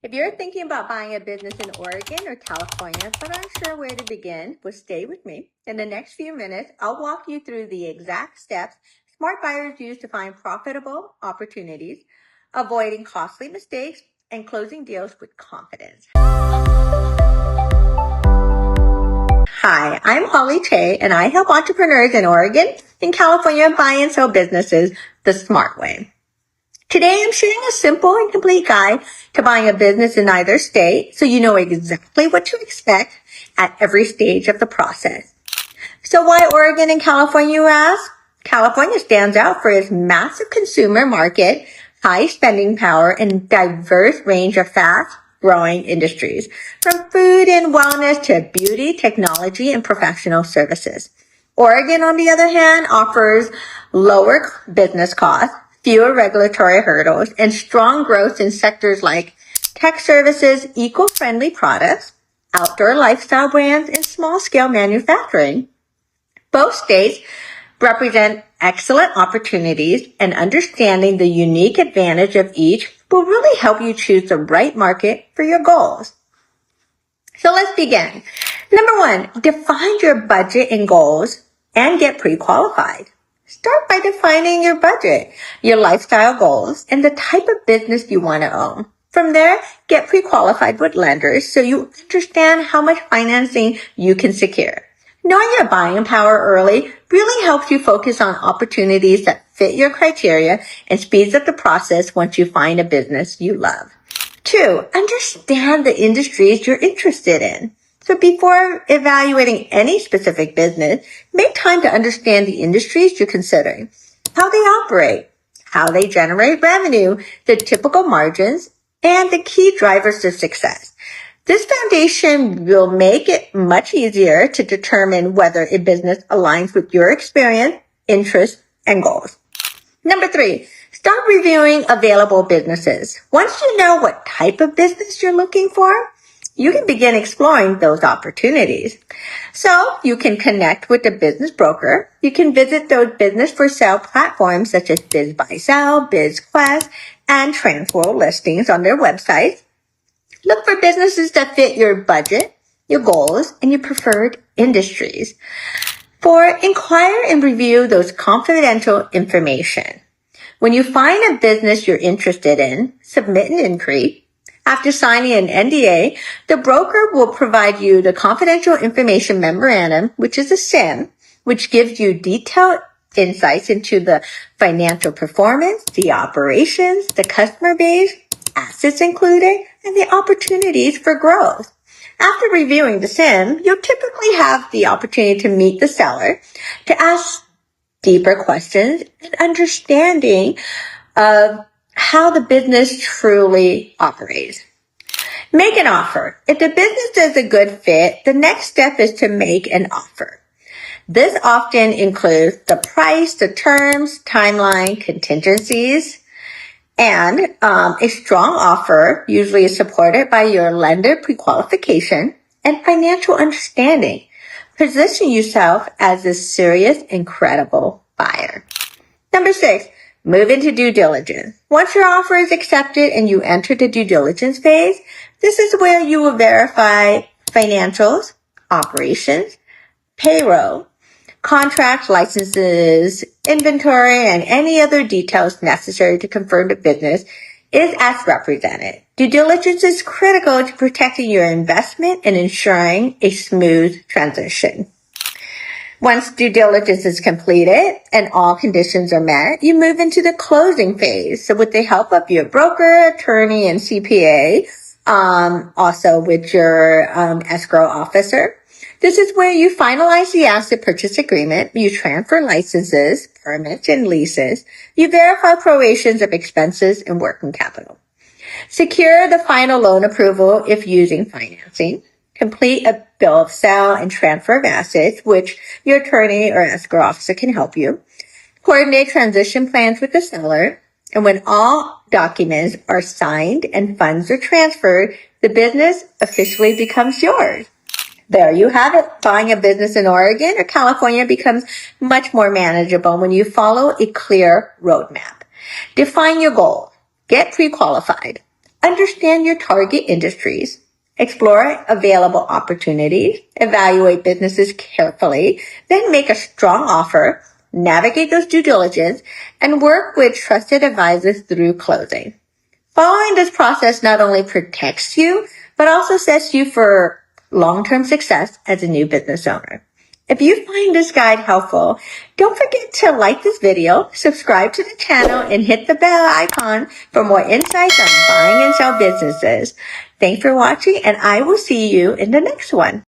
If you're thinking about buying a business in Oregon or California, but aren't sure where to begin, well, stay with me. In the next few minutes, I'll walk you through the exact steps smart buyers use to find profitable opportunities, avoiding costly mistakes, and closing deals with confidence. Hi, I'm Holly Che, and I help entrepreneurs in Oregon and California buy and sell businesses the smart way. Today, I'm sharing a simple and complete guide to buying a business in either state so you know exactly what to expect at every stage of the process. So why Oregon and California, you ask? California stands out for its massive consumer market, high spending power, and diverse range of fast-growing industries, from food and wellness to beauty, technology, and professional services. Oregon, on the other hand, offers lower business costs, fewer regulatory hurdles, and strong growth in sectors like tech services, eco-friendly products, outdoor lifestyle brands, and small-scale manufacturing. Both states represent excellent opportunities, and understanding the unique advantage of each will really help you choose the right market for your goals. So let's begin. Number one, define your budget and goals and get pre-qualified. Start by defining your budget, your lifestyle goals, and the type of business you want to own. From there, get pre-qualified with lenders so you understand how much financing you can secure. Knowing your buying power early really helps you focus on opportunities that fit your criteria and speeds up the process once you find a business you love. 2, understand the industries you're interested in. So before evaluating any specific business, make time to understand the industries you're considering, how they operate, how they generate revenue, the typical margins, and the key drivers of success. This foundation will make it much easier to determine whether a business aligns with your experience, interests, and goals. Number 3, start reviewing available businesses. Once you know what type of business you're looking for, you can begin exploring those opportunities. So you can connect with a business broker. You can visit those business for sale platforms such as BizBuySell, BizQuest, and transfer listings on their websites. Look for businesses that fit your budget, your goals, and your preferred industries. 4, inquire and review those confidential information. When you find a business you're interested in, submit an inquiry. After signing an NDA, the broker will provide you the confidential information memorandum, which is a SIM, which gives you detailed insights into the financial performance, the operations, the customer base, assets included, and the opportunities for growth. After reviewing the SIM, you'll typically have the opportunity to meet the seller to ask deeper questions and understanding of how the business truly operates. Make an offer. If the business is a good fit, the next step is to make an offer. This often includes the price, the terms, timeline, contingencies, and a strong offer usually is supported by your lender pre-qualification and financial understanding. Position yourself as a serious and credible buyer. Number 6, move into due diligence. Once your offer is accepted and you enter the due diligence phase, this is where you will verify financials, operations, payroll, contracts, licenses, inventory, and any other details necessary to confirm the business is as represented. Due diligence is critical to protecting your investment and ensuring a smooth transition. Once due diligence is completed and all conditions are met, you move into the closing phase. So with the help of your broker, attorney, and CPA, also with your escrow officer, this is where you finalize the asset purchase agreement, you transfer licenses, permits, and leases, you verify prorations of expenses and working capital. Secure the final loan approval if using financing. Complete a bill of sale and transfer of assets, which your attorney or escrow officer can help you. Coordinate transition plans with the seller. And when all documents are signed and funds are transferred, the business officially becomes yours. There you have it. Buying a business in Oregon or California becomes much more manageable when you follow a clear roadmap. Define your goal. Get pre-qualified. understand your target industries, explore available opportunities, evaluate businesses carefully, then make a strong offer, navigate those due diligence, and work with trusted advisors through closing. Following this process not only protects you, but also sets you for long-term success as a new business owner. If you find this guide helpful, don't forget to like this video, subscribe to the channel, and hit the bell icon for more insights on buying and sell businesses. Thanks for watching, and I will see you in the next one.